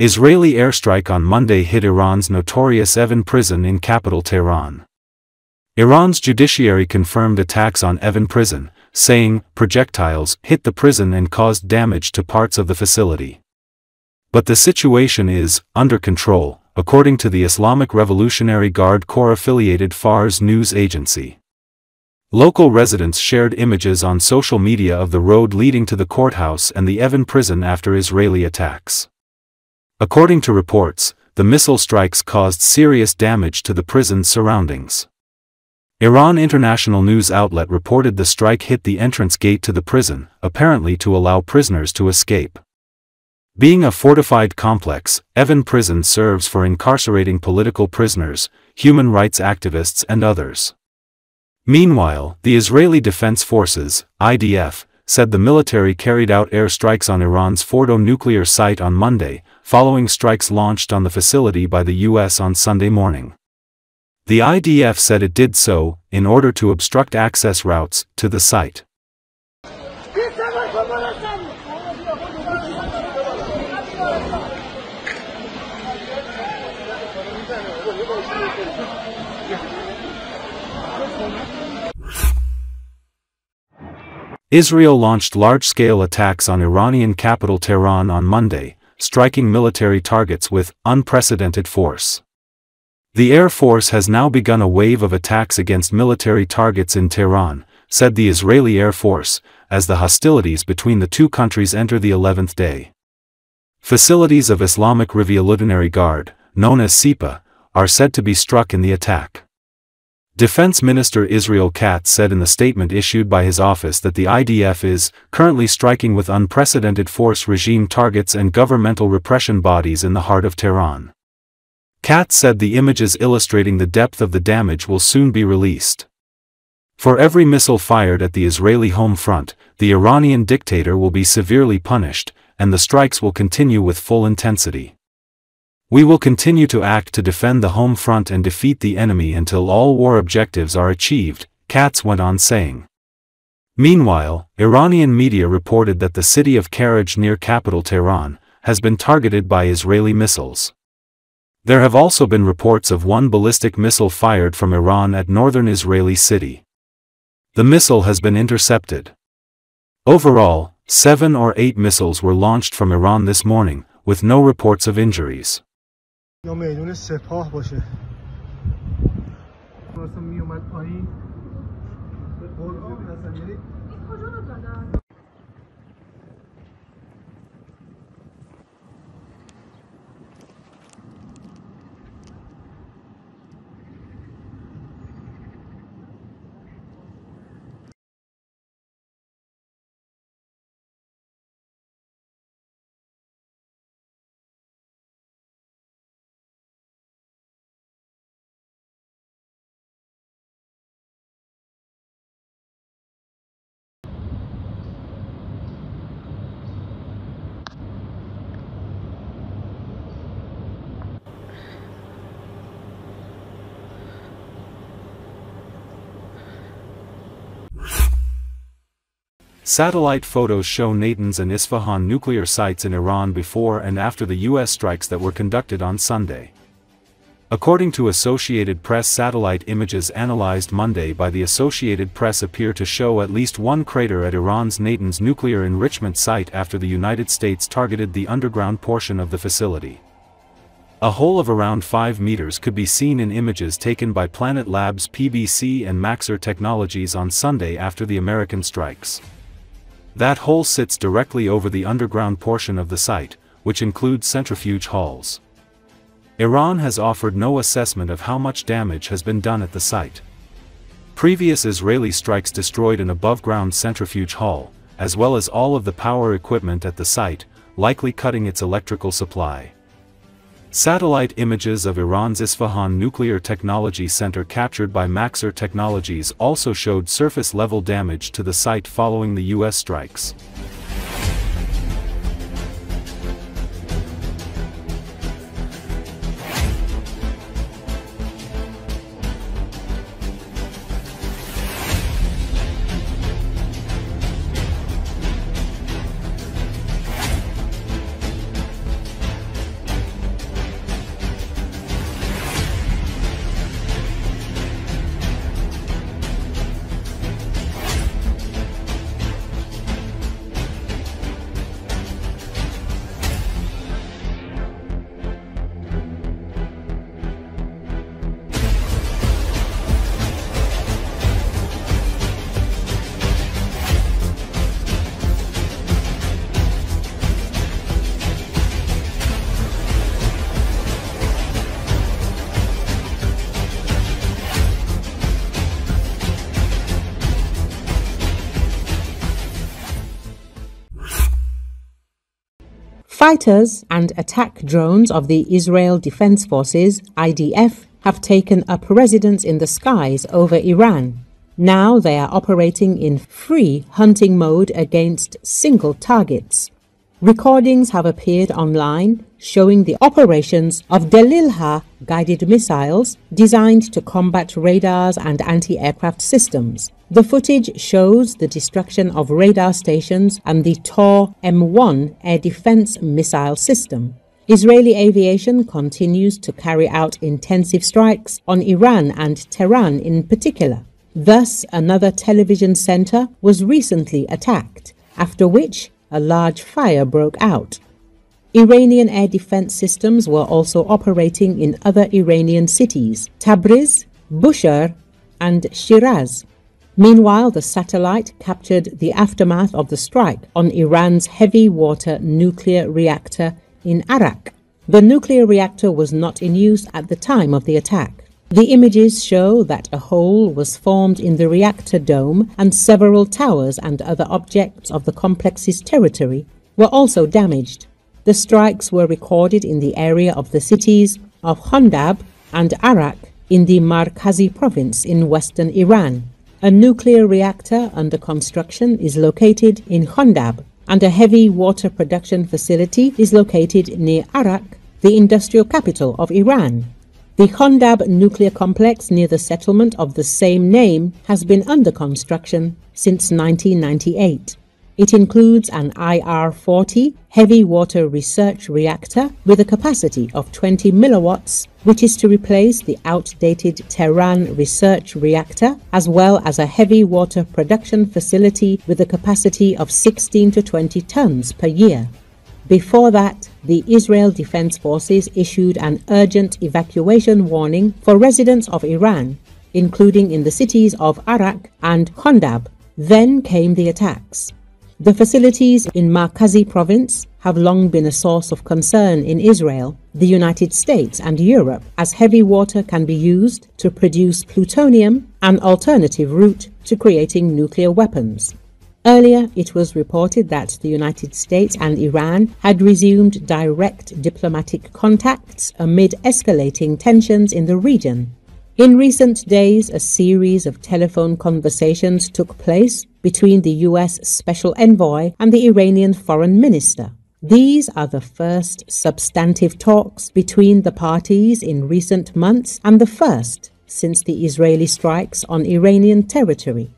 Israeli airstrike on Monday hit Iran's notorious Evin prison in capital Tehran. Iran's judiciary confirmed attacks on Evin prison, saying projectiles hit the prison and caused damage to parts of the facility. But the situation is under control, according to the Islamic Revolutionary Guard Corps-affiliated Fars news agency. Local residents shared images on social media of the road leading to the courthouse and the Evin prison after Israeli attacks. According to reports, the missile strikes caused serious damage to the prison's surroundings. Iran international news outlet reported the strike hit the entrance gate to the prison, apparently to allow prisoners to escape. Being a fortified complex, Evin prison serves for incarcerating political prisoners, human rights activists and others. Meanwhile, the Israeli Defense Forces, IDF, said the military carried out air strikes on Iran's Fordo nuclear site on Monday, following strikes launched on the facility by the U.S. on Sunday morning. The IDF said it did so in order to obstruct access routes to the site. Israel launched large-scale attacks on Iranian capital Tehran on Monday, striking military targets with unprecedented force. The Air Force has now begun a wave of attacks against military targets in Tehran, said the Israeli Air Force, as the hostilities between the two countries enter the 11th day. Facilities of Islamic Revolutionary Guard, known as SIPA, are said to be struck in the attack. Defense Minister Israel Katz said in the statement issued by his office that the IDF is currently striking with unprecedented force regime targets and governmental repression bodies in the heart of Tehran. Katz said the images illustrating the depth of the damage will soon be released. For every missile fired at the Israeli home front, the Iranian dictator will be severely punished, and the strikes will continue with full intensity. We will continue to act to defend the home front and defeat the enemy until all war objectives are achieved, Katz went on saying. Meanwhile, Iranian media reported that the city of Karaj near capital Tehran has been targeted by Israeli missiles. There have also been reports of one ballistic missile fired from Iran at northern Israeli city. The missile has been intercepted. Overall, 7 or 8 missiles were launched from Iran this morning, with no reports of injuries. Satellite photos show Natanz and Isfahan nuclear sites in Iran before and after the U.S. strikes that were conducted on Sunday. According to Associated Press, satellite images analyzed Monday by the Associated Press appear to show at least one crater at Iran's Natanz nuclear enrichment site after the United States targeted the underground portion of the facility. A hole of around 5 meters could be seen in images taken by Planet Labs PBC and Maxar Technologies on Sunday after the American strikes. That hole sits directly over the underground portion of the site, which includes centrifuge halls. Iran has offered no assessment of how much damage has been done at the site. Previous Israeli strikes destroyed an above-ground centrifuge hall, as well as all of the power equipment at the site, likely cutting its electrical supply. Satellite images of Iran's Isfahan Nuclear Technology Center captured by Maxar Technologies also showed surface-level damage to the site following the U.S. strikes. Fighters and attack drones of the Israel Defense Forces, IDF, have taken up residence in the skies over Iran. Now they are operating in free hunting mode against single targets. Recordings have appeared online showing the operations of Delilha guided missiles designed to combat radars and anti-aircraft systems. The footage shows the destruction of radar stations and the Tor M1 air defense missile system. Israeli aviation continues to carry out intensive strikes on Iran and Tehran in particular. Thus, another television center was recently attacked, after which a large fire broke out. Iranian air defense systems were also operating in other Iranian cities, Tabriz, Bucha, and Shiraz. Meanwhile, the satellite captured the aftermath of the strike on Iran's heavy water nuclear reactor in Arak. The nuclear reactor was not in use at the time of the attack. The images show that a hole was formed in the reactor dome and several towers and other objects of the complex's territory were also damaged. The strikes were recorded in the area of the cities of Hondab and Arak in the Markazi province in western Iran. A nuclear reactor under construction is located in Hondab, and a heavy water production facility is located near Arak, the industrial capital of Iran. The Hondab nuclear complex near the settlement of the same name has been under construction since 1998. It includes an IR-40 heavy water research reactor with a capacity of 20 milliwatts, which is to replace the outdated Tehran research reactor, as well as a heavy water production facility with a capacity of 16 to 20 tons per year. Before that, the Israel Defense Forces issued an urgent evacuation warning for residents of Iran, including in the cities of Arak and Hondab. Then came the attacks. The facilities in Markazi province have long been a source of concern in Israel, the United States and Europe, as heavy water can be used to produce plutonium, an alternative route to creating nuclear weapons. Earlier, it was reported that the United States and Iran had resumed direct diplomatic contacts amid escalating tensions in the region. In recent days, a series of telephone conversations took place between the U.S. Special Envoy and the Iranian Foreign Minister. These are the first substantive talks between the parties in recent months and the first since the Israeli strikes on Iranian territory.